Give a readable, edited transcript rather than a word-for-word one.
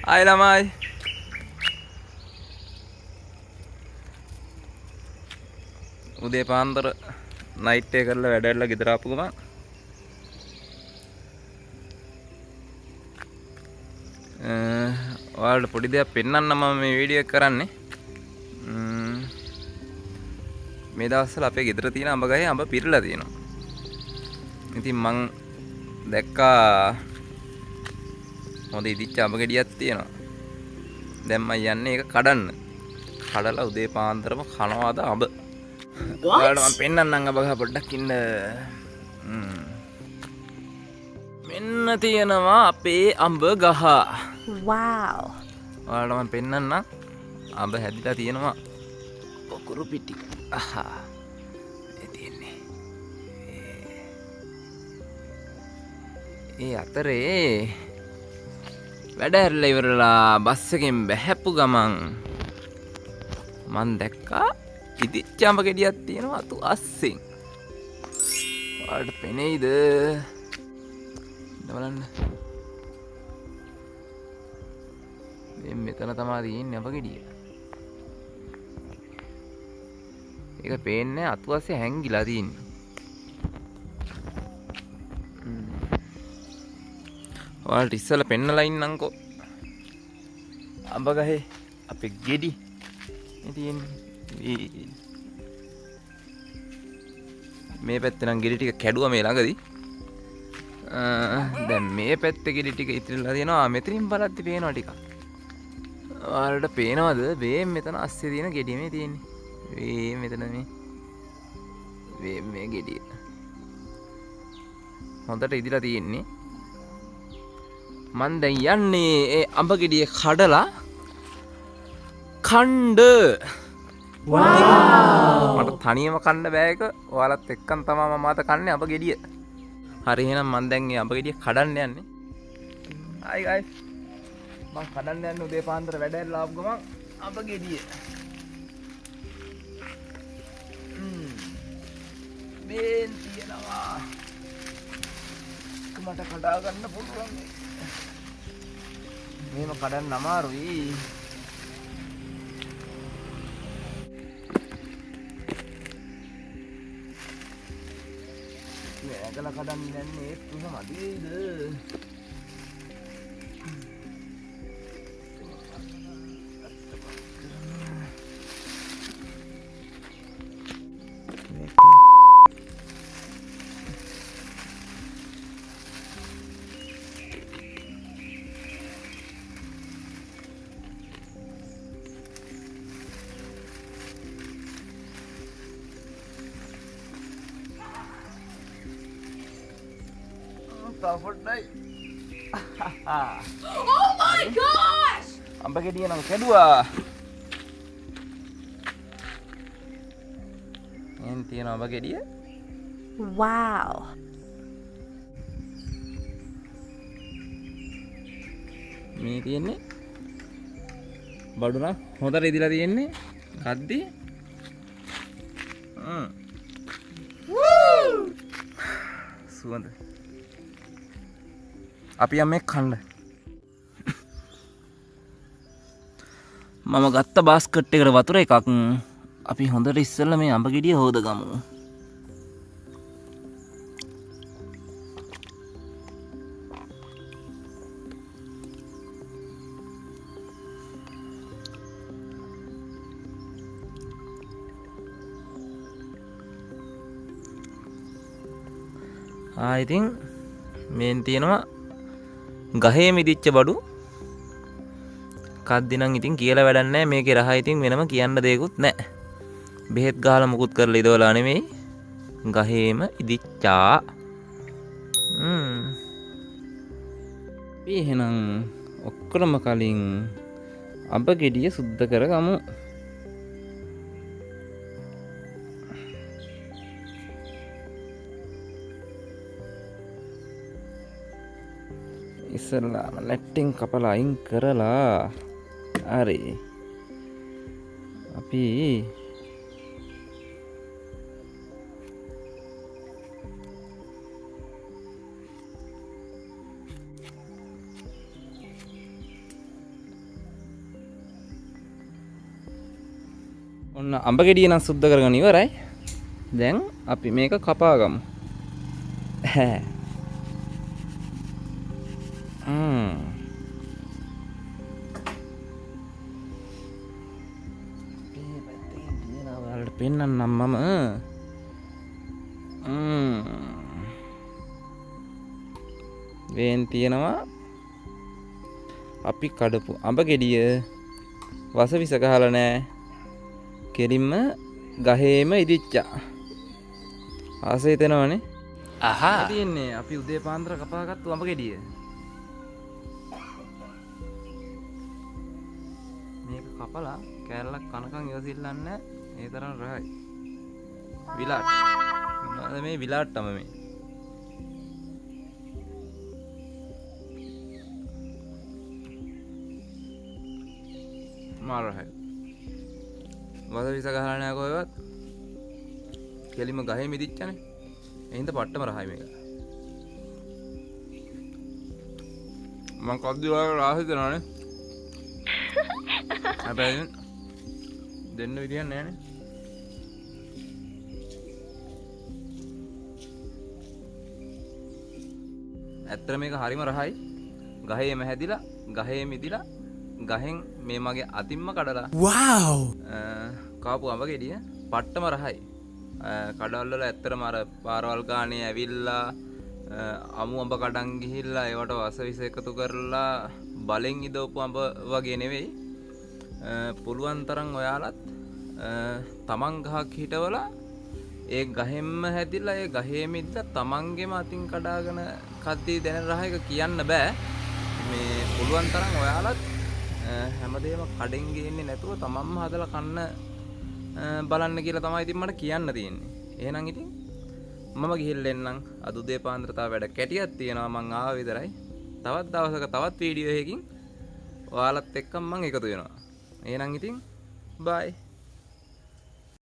ආයි ළමයි. උදේ පාන්දර නයිට් එක කරලා වැඩ ගෙදර ආපු ගමන් ඔයාලට පොඩි දෙයක් පෙන්වන්න මම මේ වීඩියෝ එක කරන්නේ. මේ දවස්වල අපේ ගෙදර තියෙන අඹ ගහේ අඹ පිරලා තියෙනවා. ඉතින් මං දැක්කා හොඳ ඉදිච්ච අඹ ගෙඩියක් තියෙනවා. දැන් මම යන්නේ ඒක කඩන්න. කඩලා උදේ පාන්දරම කනවාද අඹ. ඔයාලට මම පෙන්වන්නම් අඹ ගහ පොඩ්ඩක් ඉන්න. මෙන්න තියෙනවා අපේ අඹ ගහ. Wow. ඔයාලට මම පෙන්වන්නම් අඹ හැදිලා තියෙනවා. පොකුරු පිටි. අහා. මේ තියෙන්නේ. ඒ අතරේ වැඩ හැරලා ඉවරලා බස් එකෙන් බැහැපු ගමන් මං දැක්කා ඉදිච්ච අඹ ගෙඩියක් තියෙනවා අතු අස්සෙන්. ඔයාලට පෙනෙයිද? බලන්න. මෙතන තමයි තියෙන්නේ අඹ ගෙඩිය. ඒක පේන්නේ අතු අස්සේ හැංගිලා තියෙන්නේ. ඔයාලට ඉස්සෙල්ලා පෙන්නලා ඉන්නම්කෝ. අඹ ගහේ අපේ ගෙඩි තියෙන්නේ. මේ පැත්තේ නම් ගෙඩි ටික කැඩුවා මේ ළඟදී. දැන් මේ පැත්තේ ගෙඩි ටික ඉතිරිලා තියෙනවා. මෙතනින් බලද්දි පේනවා ටිකක්. ඔයාලට පේනවද? මේ මෙතන අස්සේ තියෙන ගෙඩිය මේ තියෙන්නේ. මේ මෙතන මේ ගෙඩිය. හොඳට ඉදිලා තියෙන්නේ. මන් දැන් යන්නේ ඒ අඹ ගෙඩිය කඩලා කණ්ඩ. මට තනියම කන්න බෑ එක. ඔයාලත් එක්කන් තමයි මම අද කන්නේ අඹ ගෙඩිය. හරි එහෙනම් මන් දැන් මේ අඹ ගෙඩිය කඩන්න යන්නේ. ආයි ගයිස්. මං කඩන්න යන්නේ උදේ පාන්දර වැඩ ඇරලා ආපු ගමන් අඹ ගෙඩිය. මේන් තියනවා. මට කඩා ගන්න පුළුවන්. මේව කඩන්න අමාරුයි. මේ ඇදලා කඩන්න යන්නේ කොහොමද? Tafadai. Oh my gosh! අඹ ගෙඩිය නම් කැඩුවා. එන් තියෙන අඹ ගෙඩිය. Wow. මේ තියෙන්නේ බඩු නම් හොඳට ඉදිලා තියෙන්නේ. කද්දි. සුවඳ. අපි යන්නේ කන්න. මම ගත්ත බාස්කට් එකට වතුර එකක්. අපි හොඳට ඉස්සෙල්ලා මේ අඹ ගෙඩිය හොදගමු. ඉතින් මේන් තියෙනවා ගහේ මිදිච්ච බඩු. කද්දි නම් ඉතින් කියලා වැඩක් නැහැ. මේකේ රහ ඉතින් වෙනම කියන්න දෙයක්වත් නැහැ. බෙහෙත් ගහලා මුකුත් කරලා ඉදවලා නෙමෙයි. ගහේම ඉදිච්චා. එහෙනම් ඔක්කොම කලින් අඹ ගෙඩිය සුද්ධ කරගමු. ඉස්සෙල්ලාම නැට්ටින් කපලා අයින් කරලා හරි අපි ඔන්න අඹ ගෙඩිය නම් සුද්ධ කරගෙන ඉවරයි. දැන් අපි මේක කපා ගමු. ඔයාලට පෙන්නන්නම් මම. වේන් තියෙනවා අපි කඩපු අඹ ගෙඩිය. වස විස ගහලා නෑ. කෙලින්ම ගහේම ඉදිච්චා. ආසයි තනවනේ. Aha. තියෙන්නේ අපි උදේ පාන්දර කපාගත්තු අඹ ගෙඩිය. මේක කපලා කෑල්ලක් කනකන් ඉවසිල්ලන්න ඒ තරම් රහයි. විලාට්. මොනවද මේ විලාට් තම මේ. මාර රහයි. වද විස ගහලා නෑ කොහෙවත්. කෙලිම ගහේ මිදිච්චනේ. එහෙනම් පට්ටම රහයි මේක. මං කද්දි වල රාහි දෙනවනේ. හැබැයි දෙන්න විදියක් නෑනේ. ඇත්තට මේක හරිම රහයි. ගහේම හැදිලා, ගහේ මිදිලා, ගහෙන් මේ මගේ අතින්ම කඩලා. Wow. කාපු අඹ ගෙඩිය පට්ටම රහයි. කඩවල වල ඇත්තටම අර පාරවල් ගානේ ඇවිල්ලා අමු අඹ කඩන් ගිහිල්ලා ඒවට වස විස එකතු කරලා බලෙන් ඉදවපු අඹ වගේ නෙවෙයි. පුළුවන් තරම් ඔයාලත් තමන් ගහක් හිටවලා ඒ ගහෙම්ම හැදිලා ඒ ගහේ මිද්ද තමන්ගේම අතින් කඩාගෙන කද්දී දැනෙන රහ එක කියන්න බෑ. මේ පුළුවන් තරම් ඔයාලත් හැමදේම කඩෙන් ගේන්නේ නැතුව තමන්ම හදලා කන්න බලන්න කියලා තමයි ඉතින් මට කියන්න තියෙන්නේ. එහෙනම් ඉතින් මම ගිහිල්ලා එන්නම්. අද උදේ පාන්දර තව වැඩ කැටියක් තියෙනවා. මං ආව විතරයි. තවත් දවසක තවත් වීඩියෝ එකකින් ඔයාලත් එක්ක මම එකතු වෙනවා. එහෙනම් ඉතින් බයි.